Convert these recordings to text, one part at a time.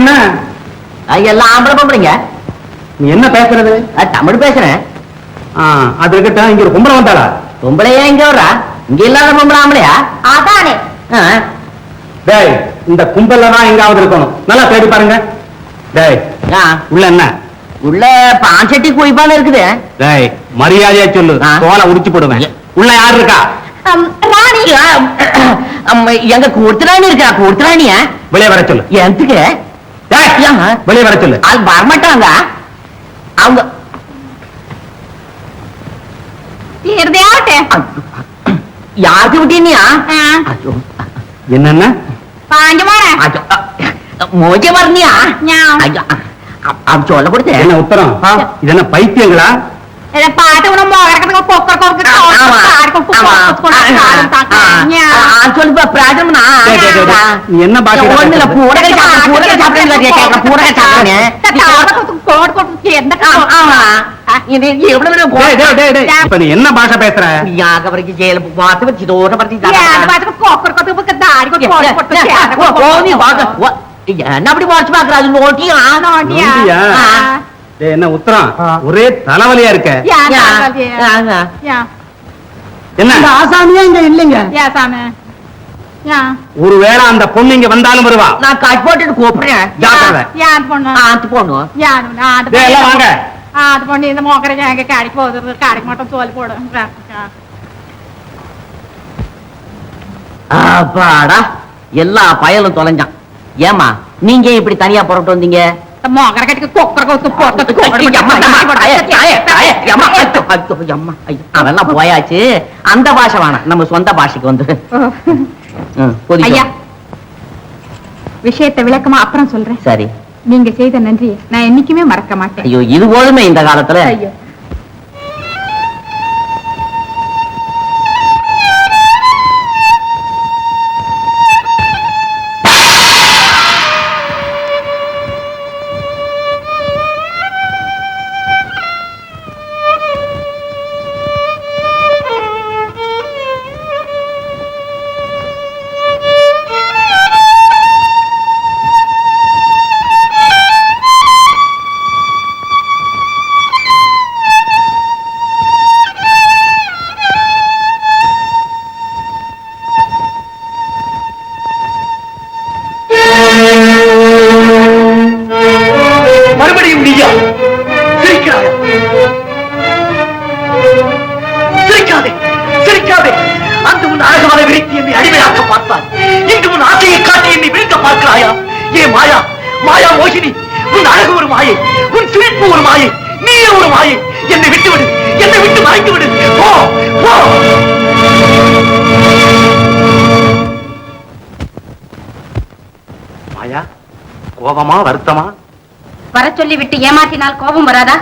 என்ன எல்லாம் ஆம்பளை பொம்பளைங்க. நீ என்ன பேசுறது? தமிழ் பேசுறேன். அது இருக்கட்டும், இங்க ஒரு பொம்பளை வந்தாளா? பொம்பளையா இங்க வர்றா? இங்க இல்லாத பொம்பளை ஆம்பளையா? அதானே. டேய், இந்த கும்பல்ல தான் எங்காவது இருக்கணும், நல்லா தேடி பாருங்க. டேய், உள்ள என்ன? உள்ள பாஞ்சட்டி குழிப்பான இருக்குது. டேய், மரியாதையா சொல்லு, தோலை உரிச்சு போடுவேன். உள்ள யாரு இருக்கா? ராணி. எங்க கூர்த்தராணி இருக்கா? கூர்த்தராணிய வெளியே வர சொல்லு. எதுக்கு? வெளியே வர சொல்லு. அது வரமாட்டாங்க அவங்க. யாருக்கு விட்டீனியா? என்னன்னா மோஜ வரணியா? சொல்ல கொடுத்த என்ன உத்தரம்? இது என்ன பைத்தியங்களா? பாட்டு என்ன பாட்டு? என்ன பாஷை பேசுற? என்ன அப்படி வாட்சி பாக்குறாரு? நோட்டியா? என்ன உத்தரம்? ஒரே தலைவலியா இருக்க. என்ன ஆசாமியா இங்க இல்லைங்க? ஒருவேளை அந்த பொண்ணு இங்க வந்தாலும் வருவா. நான் கட் போட்டுட்டு கூப்பிடுறேன். வாங்க. அது பொண்ணு இந்த மோக்கரை எங்க கடைக்கு போகுது, கடைக்கு மட்டும் தோல் போடும். அப்பாடா, எல்லா பயலும் தொலைஞ்சான். ஏமா நீங்க இப்படி தனியா புறப்பட்டு வந்தீங்க? அதெல்லாம் போயாச்சு. அந்த பாஷை வேணாம், நம்ம சொந்த பாஷைக்கு வந்து விஷயத்தை விளக்கமா அப்புறம் சொல்றேன். சரி. நீங்க செய்த நன்றி நான் என்னைக்குமே மறக்க மாட்டேன். ஐயோ, இது போதுமே இந்த காலத்துல. ஐயோ, கோபமா வருத்தமா? வர சொல்லி விட்டு ஏமாற்றினால் கோபம் வராதா?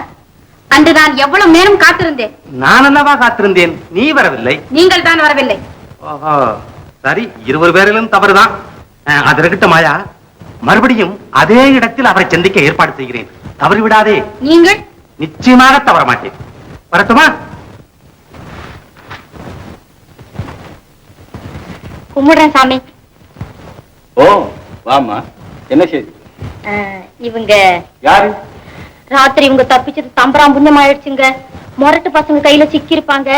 அன்று நான் எவ்வளவு நேரம் காத்திருந்தேன். நான் என்னவா காத்திருந்தேன்? நீ வரவில்லை. நீங்கள் தான் வரவில்லை. சரி, இருவர் பேரிலும் தவறுதான். அது இருக்கட்டும் மாயா, மறுபடியும் அதே இடத்தில் அவரை சந்திக்க ஏற்பாடு செய்கிறேன். தவறு விடாதே. நீங்கள்? நிச்சயமாக தவற மாட்டேன். வரட்டுமா? கும்பிடுறேன் சாமி. ஓ, வாமா. என்ன செய்தி? இவங்க யாரு? ராத்திரி இவங்க தப்பிச்சது தம்பராம் புண்ணியம் ஆயிடுச்சுங்க. முரட்டு பசங்க கையில சிக்கி இருப்பாங்க.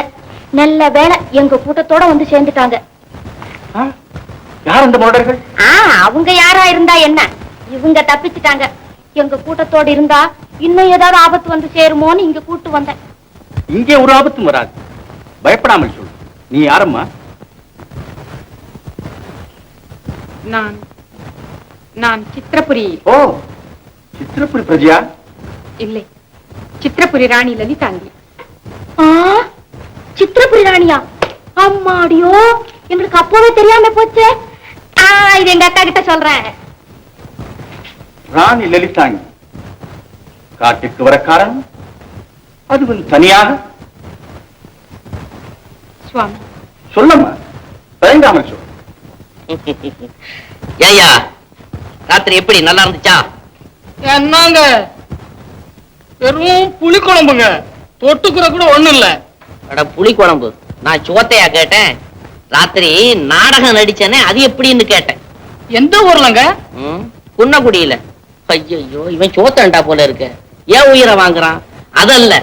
நல்ல வேலை எங்க கூட்டத்தோட வந்து சேர்ந்துட்டாங்க. யார் அந்த முரடர்கள்? அவங்க யாரா இருந்தா என்ன, இவங்க தப்பிச்சுட்டாங்க. எங்க கூட்டத்தோட இருந்தா இன்னும் ஏதாவது ஆபத்து வந்து சேருமோன்னு இங்க கூட்டு வந்தேன். இங்கே ஒரு ஆபத்தும் வராது, பயப்படாமல் சொல்லு. நீ யாரம்மா? நான் சித்திரபுரி. ஓ, சித்திரபுரி பிரஜையா? இல்லை, சித்திரபுரி ராணி லலிதாங்கி. சித்திரபுரி ராணியா? அம்மாடியோ, எங்களுக்கு அப்பவே தெரியாம போச்சே. இது எங்க அக்கா கிட்ட சொல்றேன். ராணி லலிதாங்கி காட்டுக்கு வர காரணம் அதுவும் தனியாக? சுவாமி சொல்லம்மா, தயங்காமல் சொல். ஏய்யா, ராத்திரி எப்படி நல்லா இருந்துச்சா? என்னங்க வெறும் புளி குழம்புங்க, தொட்டுக்குற கூட ஒண்ணும் இல்ல. அட புளி குழம்பு, நான் சோத்தையா கேட்டேன். ராத்திரி நாடகம் நடிச்சேனே, அது எப்படின்னு கேட்டேன். எந்த ஊர்லங்க? குன்னக்குடியில. ஐயோ, இவன் சோத்தண்டா போல இருக்கு. ஏன் உயிரை வாங்குறான்? அதல்ல,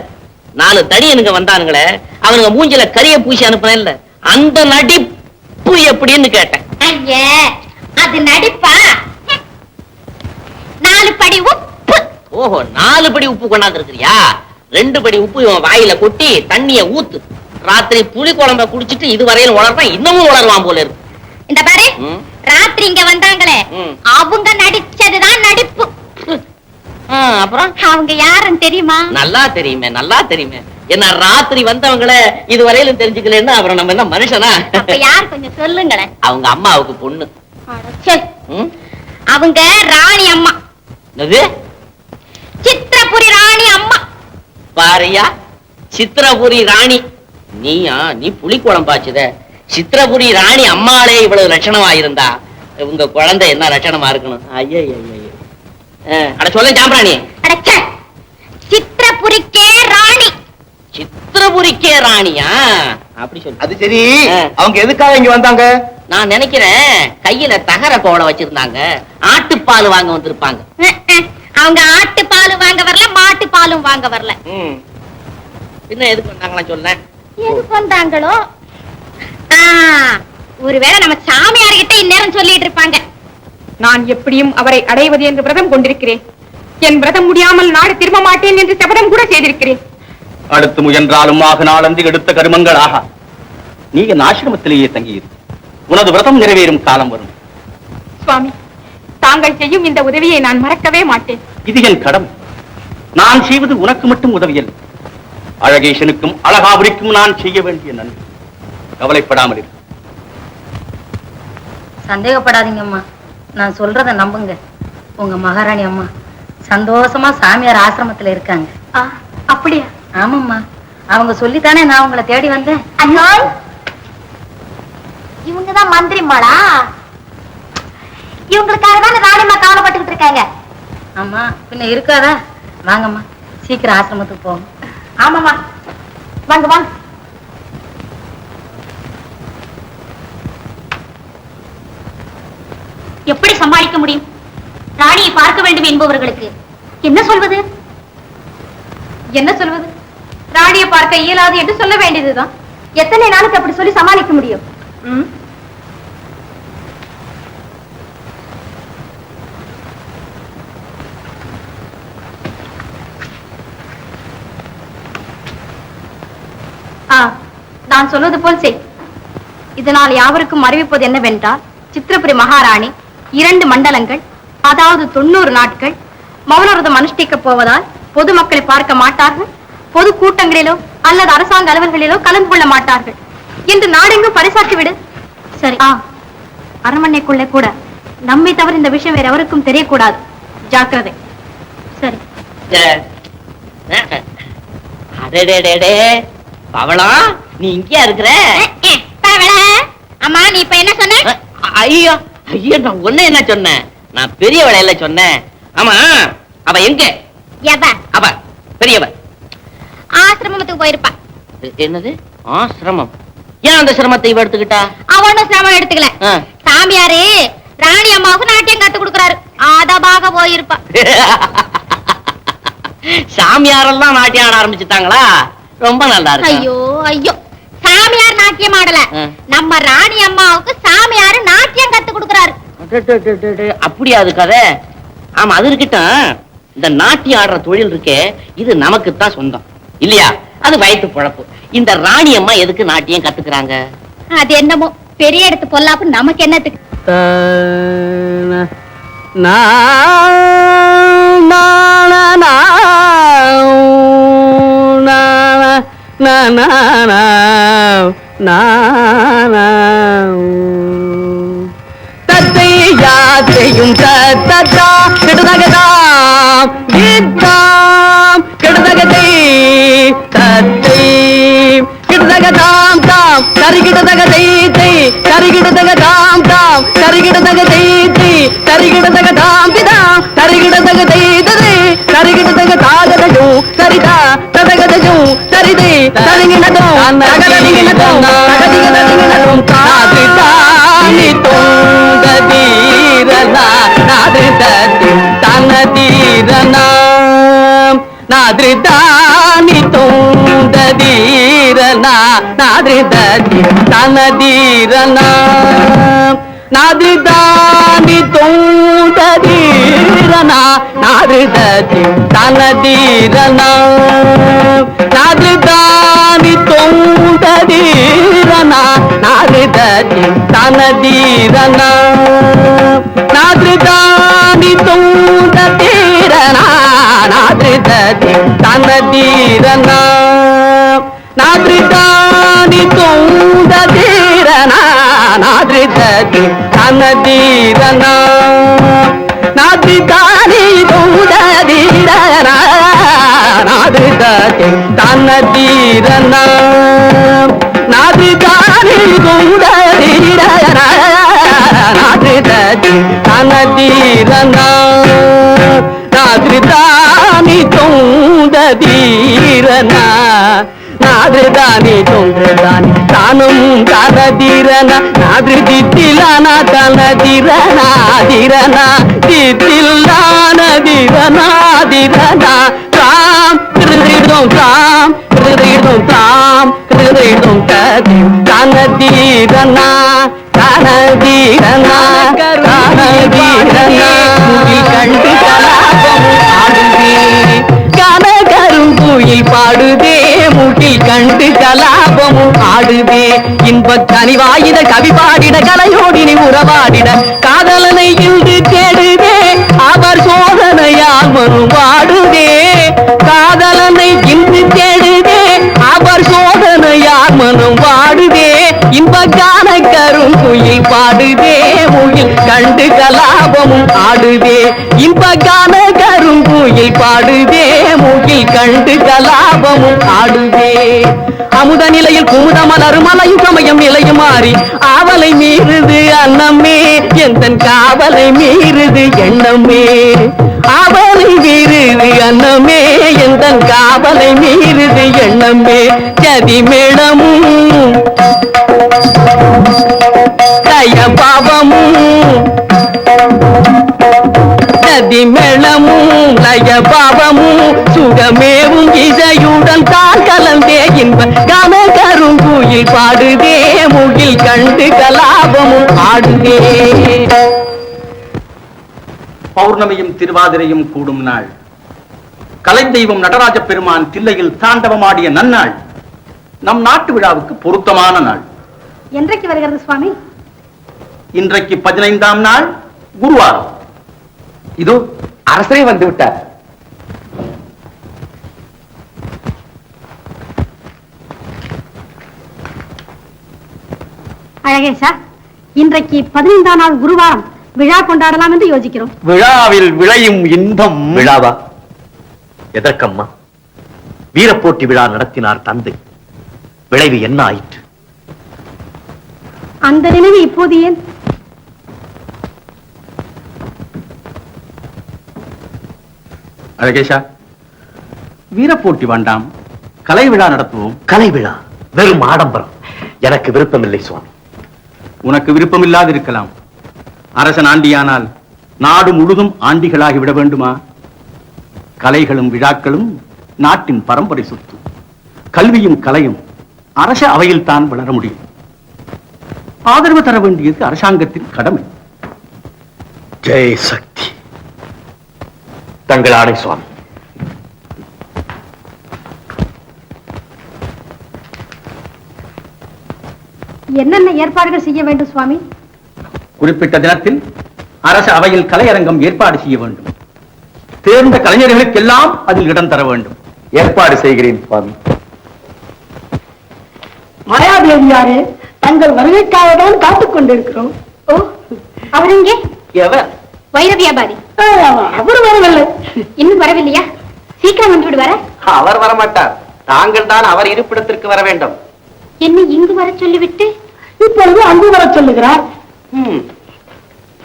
4 தடியனுங்க வந்தானுங்களே, அவனுங்க மூஞ்சில கரிய பூசி அனுப்புறேன் இல்ல, அந்த நடிப்பு எப்படின்னு கேட்டேன். ஐயே, அது நடிப்பா? 4 படி உப்பு. ஓஹோ, 4 படி உப்பு கொண்டாந்து இருக்கிறியா? 2 படி உப்பு இவன் வாயில கொட்டி தண்ணிய ஊத்து. ராத்திரி புளி குழம்ப குடிச்சிட்டு இதுவரையிலும் உளர்றான், இன்னமும் உளருவான் போல இருக்கு. இந்த பாரு, ராத்திரி இங்க வந்தாங்களே, அவங்க நடிச்சதுதான் நடிப்பு. அப்புறம் அவங்க யாருன்னு தெரியுமா? நல்லா தெரியுமே, நல்லா தெரியுமே. என்ன ராத்திரி வந்தவங்கள இதுவரையிலும் தெரிஞ்சுக்கலன்னு அப்புறம் நம்ம என்ன மனுஷனா? அப்ப யார் கொஞ்சம் சொல்லுங்களேன். அவங்க அம்மாவுக்கு பொண்ணு. அவங்க ராணி அம்மா. என்னது? சித்திரபுரி ராணி அம்மா. பாரியா, சித்திரபுரி ராணி. நீ புளி குழம்பாச்சுத. சித்திரபுரி ராணி அம்மாளே இவ்வளவு லட்சணமா இருந்தா உங்க குழந்தை என்ன லட்சணமா இருக்கணும்? ஐயோ, அட சொல்ல சாம்பிராணி. சித்திரபுரிக்கே ராணி. சித்திரபுரிக்கே ராணியா? அப்படி சொல்லு. அது சரி, அவங்க எதுக்காக இங்க வந்தாங்க? நான் நினைக்கிறேன் கையில தகர கோவலை வச்சிருந்தாங்க, ஆட்டுப்பால் வாங்க வந்திருப்பாங்க. அவங்க ஆட்டுப்பால் வாங்க வரல, மாட்டு பாலும் வாங்க வரல. பின்ன எதுக்கு வந்தாங்களா சொல்ல? எதுக்கு வந்தாங்களோ? ஒருவேளை நம்ம சாமியார்கிட்ட இந்நேரம் சொல்லிட்டு இருப்பாங்க. நான் எப்படியும் அவரை அடைவது என்று விரதம் கொண்டிருக்கிறேன். என் விரதம் முடியாமல் நாடு திரும்ப மாட்டேன் என்று சபதம் கூட செய்திருக்கிறேன். அடுத்து முயன்றாலும் ஆக நாளந்து எடுத்த கருமங்களாக நீ என் ஆசிரமத்திலேயே தங்கியிரு. உனது விரதம் நிறைவேறும் காலம் வரும். சுவாமி, தாங்கள் செய்யும் இந்த உதவியை நான் மறக்கவே மாட்டேன். இது என் கடமை. நான் செய்வது உனக்கு மட்டும் உதவியல்ல, அழகேசனுக்கும் அழகாபுரிக்கும் நான் செய்ய வேண்டிய நன்மை. கவலைப்படாமல் இரு. சந்தேகப்படாதீங்கம்மா, நான் சொல்றத நம்புங்க. உங்க மகாராணி அம்மா சந்தோஷமா சாமியார் ஆசிரமத்துல இருக்காங்க. அப்படியா? ஆமாம்மா, அவங்க சொல்லித்தானே நான் உங்களை தேடி வந்தேன். ஐயோ, இவங்கதான் மந்திரிமாளா? இவங்களுக்காக தான் ராணிமா கவலைப்பட்டுக்கிட்டு இருக்காங்க. ஆமா, பின்ன இருக்காதா? வாங்கம்மா, சீக்கிரம் ஆசிரமத்துக்கு போகும். ஆமாமா, வாங்க வாங்க. எப்படி சமாளிக்க முடியும்? ராணியை பார்க்க வேண்டும் என்பவர்களுக்கு என்ன சொல்வது? என்ன சொல்வது? ராணியை பார்க்க இயலாது என்று சொல்ல வேண்டியதுதான். எத்தனை நாளுக்கு அப்படி சொல்லி சமாளிக்க முடியும்? நான் சொல்வது போல் செய். இதனால் யாவருக்கும் அறிவிப்பது என்னவென்றால், சித்திரபுரி மகாராணி 2 மண்டலங்கள், அதாவது 90 நாட்கள் மௌனவிரதம் அனுஷ்டிக்கப் போவதால் பொதுமக்களை பார்க்க மாட்டார்கள், பொது கூட்டங்களிலோ அல்லது அரசாங்க அலுவல்களிலோ கலந்து கொள்ள மாட்டார்கள் என்று நாடெங்கும் பரிசாற்றிவிடு. சரி. அரண்மனைக்குள்ளே கூட நம்மை தவிர இந்த விஷயம் வேற எவருக்கும் தெரியக்கூடாது. ஜாக்கிரதை. சரி. அடடே பவளா, நீ இங்கேயா இருக்கிற? அம்மா, நீ இப்ப என்ன சொன்ன? ஐயோ, நான் ஒண்ணு என்ன சொன்னேன்? நான் பெரியவளை இல்ல சொன்னேன். ஆமா, அவ எங்க? அவ பெரியவ ஆசிரமத்துக்கு போயிருப்பா. என்னது ஆசிரமம்? ஏன் அந்த சிரமத்தை இவ எடுத்துக்கிட்டா? அவனும் சிரமம் எடுத்துக்கல. சாமியாரு ராணி அம்மாவுக்கு நாட்டியம் கத்து கொடுக்கறாரு, அதபாக போயிருப்பா. சாமியாரெல்லாம் நாட்டியம் ஆட ஆரம்பிச்சுட்டாங்களா? ரொம்ப நல்லா இருக்கு. ஐயோ ஐயோ, சாமியார் நாட்டியம் ஆடல, நம்ம ராணி அம்மாவுக்கு சாமியாரு நாட்டியம் கத்து கொடுக்கறாரு. அப்படியா அது கதை? ஆமா, அது இருக்கட்டும். இந்த நாட்டியம் ஆடுற தொழில் இருக்கே, இது நமக்கு தான் சொந்தம் இல்லையா? அது வயிற்று பொழப்பு. இந்த ராணி அம்மா எதுக்கு நாட்டியம் கத்துக்கிறாங்க? அது என்னமோ பெரிய இடத்து பொல்லாப்பு, நமக்கு என்னத்துக்கு? தத்தை யாத்தையும் தத்தா கெடுதகதாம் கீதாம் கெடுதகதை தத்தை கிடுதகதாம் தாம் கரிகிடுதகதை தை கரிகிடுதகதாம் தாம் கரிகிடுதகதை தை கரிகிடுதகதாம் திதாம் கரிகிடுதகதை ததை கரிகிடுதகதாகதஜும் சரிதா ததகதஜும் சரிதை தரிங்கினதும் தகதரிங்கினதும் தகதிகதரிங்கினதும் காதிதானி தோங்கதீரலா நாது தத்தி தன தீரனா நாதிருதானி தொந்த தீரனா நாதிருதி தனதீரனா நாதிருதானி தொந்த தீரனா நாதிருதி தனதீரனா நாதிருதானி தொந்த தீரனா நாதிருதி தனதீரனா நாதிருதானி தொந்த தீரனா நாதிருதி தனதீரனா நாதிருதானி தொந்த தீரனா நாதிருதி தனதீரனா நாதிருதானி தொந்த தீரனா நாதிருதி தனதீரனா நாதிருதானி தொந்த தீரனா நாதிருதி தனதீரனா நாதிருதானி தொந்த தீரனா நாதிருதானி தொந்ததானி தானும் தனதீரனா நாதிருதி திலனா தனதீரனா தீரனா தில்லான தீரனா தீரனா தாம் கிருதம் தாம் கிருதம் தாம் கிருதம் ததி தனதீரனா தனதீரனா தனதீரனா முகில் கண்டு கலாபம் ஆடுதே கனகருங்குயில் பாடுதே முகில் கண்டு கலாபமும் ஆடுதே இன்பக் கனிவாயிட கவி பாடிட கலையோடினி உறவாடிட காதலனை இன்று தேடுதே அவர் சோதனையால் மனம் வாடுதே காதலனை இன்று தேடுதே அவர் சோதனையால் மனம் வாடுதே இன்பக்கான கருங்குயில் பாடுதே முகில் கண்டு கலாபமும் ஆடுதே இன்பக்கான கருங்குயில் பாடுதே முகில் கண்டு கலாபமும் ஆடுதே அமுத நிலையில் குமுத மலரும் மலையும் சமயம் நிலையும் மாறி ஆவலை மீறுது அன்னமே எந்தன் காவலை மீறுது எண்ணமே ஆவலை மீறுது அன்னமே எந்தன் காவலை மீறுது எண்ணமே கதி மேளமும் கய பாவமும் நதி மேளமும் லய பாவமும் சுகமேவும் இசையுடன் தான் கலந்தே இன்ப கன கருங்குயில் பாடுதே முகில் கண்டு கலாபமும் ஆடுதே பௌர்ணமியும் திருவாதிரையும் கூடும் நாள் கலைத்தெய்வம் நடராஜ பெருமான் தில்லையில் தாண்டவமாடிய நன்னாள் நம் நாட்டு விழாவுக்கு பொருத்தமான நாள். என்றைக்கு வருகிறது சுவாமி? இன்றைக்கு 15ஆம் நாள் குருவாரம். இதோ அரசரே வந்து விட்டார். அழகேஷா, இன்றைக்கு 15ஆம் நாள் குருவாரம் விழா கொண்டாடலாம் என்று யோசிக்கிறோம். விழாவில் விளையும் இன்பம். விழாவா? எதற்கம்மா? வீரப்போட்டி விழா நடத்தினார் தந்தை. விளைவு என்ன ஆயிற்று? அந்த நினைவு இப்போது ஏன்? அழகேஷா, வீரப்போட்டி வேண்டாம், கலை விழா நடத்துவோம். கலை விழா வெறும் ஆடம்பரம். எனக்கு விருப்பமில்லை சுவாமி. உனக்கு விருப்பமில்லாது இருக்கலாம். அரசன் ஆண்டியானால் நாடு முழுதும் ஆண்டிகளாகி விட வேண்டுமா? கலைகளும் விழாக்களும் நாட்டின் பரம்பரை சொத்து. கல்வியும் கலையும் அரச அவையில் தான் வளர முடியும். ஆதரவு தர வேண்டியது அரசாங்கத்தின் கடமை. ஜெய் சக்தி. தங்கள் ஆணை சுவாமி. என்னென்ன ஏற்பாடுகள் செய்ய வேண்டும் சுவாமி? குறிப்பிட்ட தினத்தில் அரசு அவையில் கலையரங்கம் ஏற்பாடு செய்ய வேண்டும். தேர்ந்த கலைஞர்களுக்கெல்லாம் அதில் இடம் தர வேண்டும். ஏற்பாடு செய்கிறேன் சுவாமி. மாயாதேவியாரே, தங்கள் வருகைக்காக தான் காத்துக் கொண்டிருக்கிறோம். ஓ, அவர் எங்கே? எவர்? வைர வியாபாரி. அவர் வரவில்லை. இன்னும் வரவில்லையா? சீக்கிரம் வந்து விடுவார. அவர் வரமாட்டார். தாங்கள் தான் அவர் இருப்பிடத்திற்கு வர வேண்டும். என்ன இங்கு வர சொல்லிவிட்டு இப்பொழுது அங்கு வர சொல்லுகிறார்.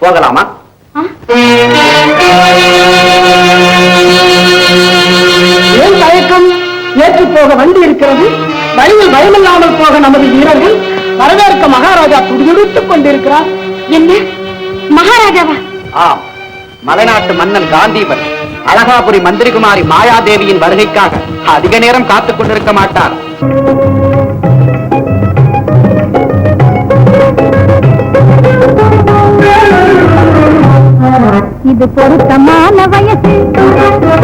போகலாமா? ஏன் தயக்கம்? ஏற்று போக வண்டி இருக்கிறது. வழியில் பயமில்லாமல் போக நமது வீரர்கள் வரவேற்க மகாராஜா துடிதுடித்துக் கொண்டிருக்கிறார். என்ன மகாராஜாவா? ஆம், மலைநாட்டு நாட்டு மன்னன் காந்தீபன் அழகாபுரி மந்திரிகுமாரி மாயாதேவியின் வருகைக்காக அதிக நேரம் காத்துக் கொண்டிருக்க மாட்டார். இது பொருத்தமான வயசு,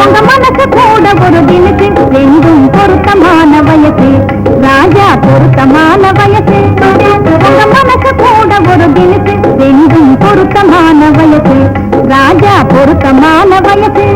உங்க மனசு கூட ஒரு தினசு, ரெண்டும் பொருத்தமான வயசு, ராஜா பொருத்தமான வயசு, உங்க மனசு கூட ஒரு தினசு, ரெண்டும் பொருத்தமான வயசு, ராஜா பொருத்தமான வயசு.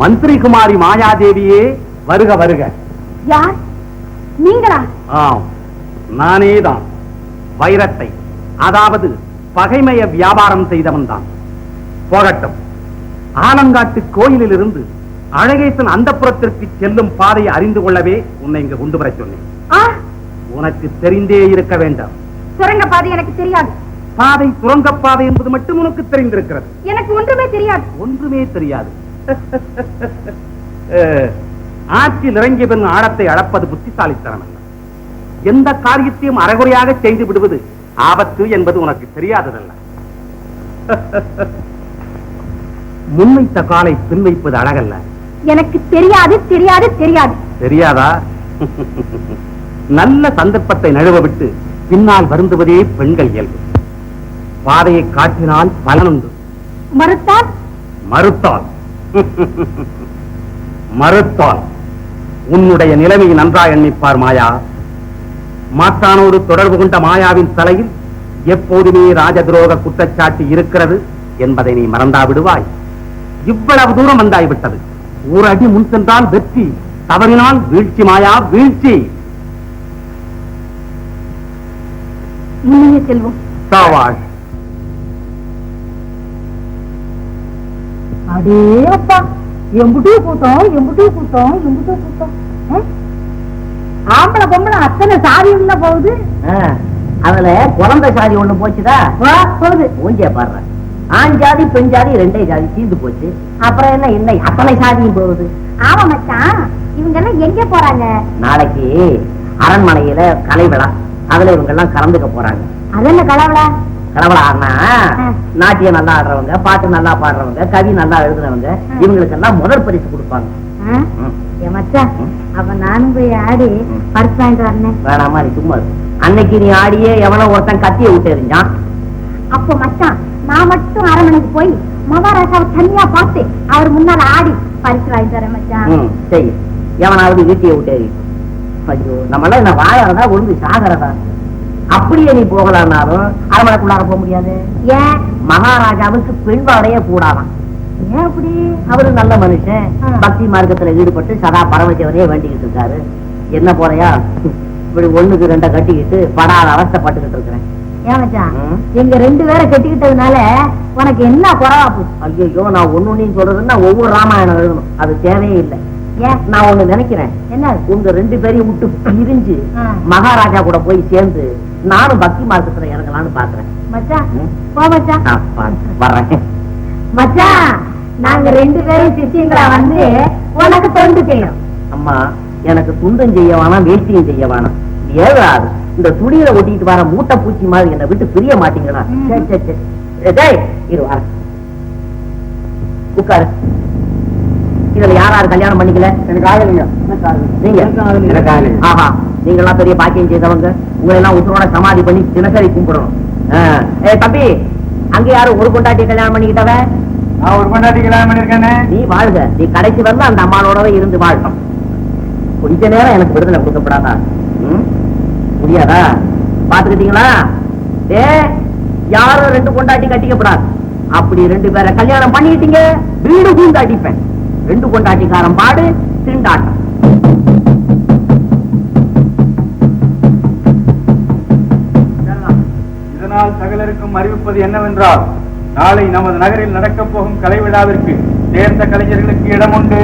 மந்திரி குமாரி மாயாதேவியே வருக வருக. யார் நீங்களா? ஆம், நானேதான். வைரத்தை, அதாவது பகைமைய வியாபாரம் செய்தவன் தான். போகட்டும். ஆலங்காட்டு கோயிலில் இருந்து அழகேசன் அந்தப்புறத்திற்கு செல்லும் பாதையை அறிந்து கொள்ளவே உன்னை இங்கு கொண்டு வர சொன்னேன். உனக்கு தெரிந்தே இருக்க வேண்டாம். சுரங்க பாதை எனக்கு தெரியாது. பாதை சுரங்கப்பாதை என்பது மட்டும் உனக்கு தெரிந்திருக்கிறது. எனக்கு ஒன்றுமே தெரியாது. ஒன்றுமே தெரியாது. ஆற்றில் இறங்கிய பின் ஆழத்தை அளப்பது புத்திசாலித்தனம் அல்ல. எந்த காரியத்தையும் அரைகுறையாக செய்து விடுவது ஆபத்து என்பது உனக்கு தெரியாததல்ல. முன்வைத்த காலை பின் வைப்பது அழகல்ல. எனக்கு தெரியாது தெரியாது தெரியாது. தெரியாதா? நல்ல சந்தர்ப்பத்தை நழுவ விட்டு பின்னால் வருந்துவதே பெண்கள் இயல்பு. பாதையை காட்டினால் பலனுண்டு. மறுத்தால்? மறுத்தால் மறுத்தால் உன்னுடைய நிலைமையை நன்றாக எண்ணிப்பார் மாயா. மாற்றானோடு தொடர்பு கொண்ட மாயாவின் தலையில் எப்போதுமே ராஜதுரோக குற்றச்சாட்டு இருக்கிறது என்பதை நீ மறந்தா விடுவாய். இவ்வளவு தூரம் வந்தாய்விட்டது. ஒரு அடி முன் சென்றால் வெற்றி, தவறினால் வீழ்ச்சி. மாயா, வீழ்ச்சி. முன்னே செல்வோம். சாவாஷ். அடே அப்பா, எம்புட்டு கூட்டம், எம்புட்டு கூட்டம், எம்புட்டு கூட்டம். ஆம்பளை பொம்பளை அத்தனை சாதியம் போகுது. அதுல குழந்தை சாதி ஒண்ணு போச்சுதா போகுது மூஞ்சிய பாடுற. ஆண் ஜாதி பெண் ஜாதி ரெண்டே ஜாதி தீர்ந்து போச்சு. அப்புறம் என்ன இல்லை அத்தனை சாதியும் போகுது. ஆமா மச்சான், இவங்க எல்லாம் எங்க போறாங்க? நாளைக்கு அரண்மனையில கலை விழா, அதுல இவங்க எல்லாம் கலந்துக்க போறாங்க. அது என்ன கலவலா? கலவலான்னா நாட்டியம் நல்லா ஆடுறவங்க, பாட்டு நல்லா பாடுறவங்க, கவி நல்லா எழுதுறவங்க, இவங்களுக்கு எல்லாம் முதல் பரிசு கொடுப்பாங்க. மச்சான், அப்ப நானும் போய் ஆடி பரிசு வாங்கிட்டு வரேன். வேணாமா, நீ சும்மா இரு. அன்னைக்கு நீ ஆடியே எவனோ ஒருத்தன் கத்திய விட்டு எறிஞ்சான். அப்போ மச்சான், நான் மட்டும் அரண்மனைக்கு போய் மகாராஜாவை தனியா பார்த்து அவர் முன்னால ஆடி பரிசு வாங்கிட்டு வரேன் மச்சான். சரி, எவனாவது வீட்டையை விட்டு எறி. ஐயோ, நம்மளாம் என்ன வாழறதா ஒழுங்கு சாகரதா? அப்படியே நீ போகலான்னாலும் அரண்மனைக்குள்ளார போக முடியாது. ஏன்? மகாராஜாவுக்கு பெண் வாழையே கூடாதான். ஏன் அப்படி? அவரு நல்ல மனுஷன், பக்தி மார்க்கத்துல ஈடுபட்டு சதா பரமசிவனையே வேண்டிக்கிட்டு இருக்காரு. என்ன போறையா இப்படி ஒண்ணுக்கு ரெண்ட கட்டிக்கிட்டு படாத அவஸ்தைப்பட்டுக்கிட்டு இருக்கிறேன். ஏன் மச்சான், எங்க 2 பேரை கட்டிக்கிட்டதுனால உனக்கு என்ன குறவா போச்சு? ஐயோ, நான் ஒண்ணு சொல்றதுன்னா ஒவ்வொரு ராமாயணம் எழுதணும், அது தேவையே இல்லை. ஏன்? நான் ஒண்ணு நினைக்கிறேன். என்ன? உங்க 2 பேரையும் விட்டு பிரிஞ்சு மகாராஜா கூட போய் சேர்ந்து நானும் பக்தி மார்க்கத்துல இறங்கலாம்னு பாக்குறேன். மச்சான் போ மச்சான். வர்றேன் மச்சான், நாங்க 2 பேரும் சித்தியங்களா வந்து உனக்கு தொண்டு செய்யறோம். அம்மா, எனக்கு துண்டும் செய்ய வேணாம், வேஷ்டியும் செய்ய வேணாம். ஏதாவது இந்த துணியில ஒட்டிட்டு வர மூட்டை பூச்சி மாதிரி என்னை விட்டு பிரிய மாட்டீங்களா? இரு, உட்காரு. இதுல யாராரு கல்யாணம் பண்ணிக்கல? எனக்கு ஆகலைங்க. நீங்க ஆஹா, நீங்க எல்லாம் பெரிய பாக்கியம் செய்தவங்க. உங்களை எல்லாம் உத்தரோட சமாதி பண்ணி தினசரி கும்பிடணும். தம்பி, அங்க யாரும் ஒரு கொண்டாட்டி கல்யாணம் பண்ணிக்கிட்டவ? நான் ஒரு கொண்டாட்டி கல்யாணம் பண்ணிருக்கேன்னு. நீ வாழ்க, நீ கடைசி வரல அந்த அம்மாவோடவே இருந்து வாழணும். கொஞ்ச நேரம் எனக்கு விடுதலை கொடுக்கப்படாதா? முடியாதா? பாத்துக்கிட்டீங்களா? யாரும் 2 கொண்டாட்டி கட்டிக்கப்படாது. அப்படி 2 பேரை கல்யாணம் பண்ணிட்டீங்க, வீடு கூண்டாட்டிப்பேன். 2 கொண்டாட்டிக்காரன் பாடு திண்டாட்டம். இதனால் சகலருக்கும் அறிவிப்பது என்னவென்றால், நாளை நமது நகரில் நடக்கப் போகும் கலை விழாவிற்கு சேர்ந்த கலைஞர்களுக்கு இடம் உண்டு.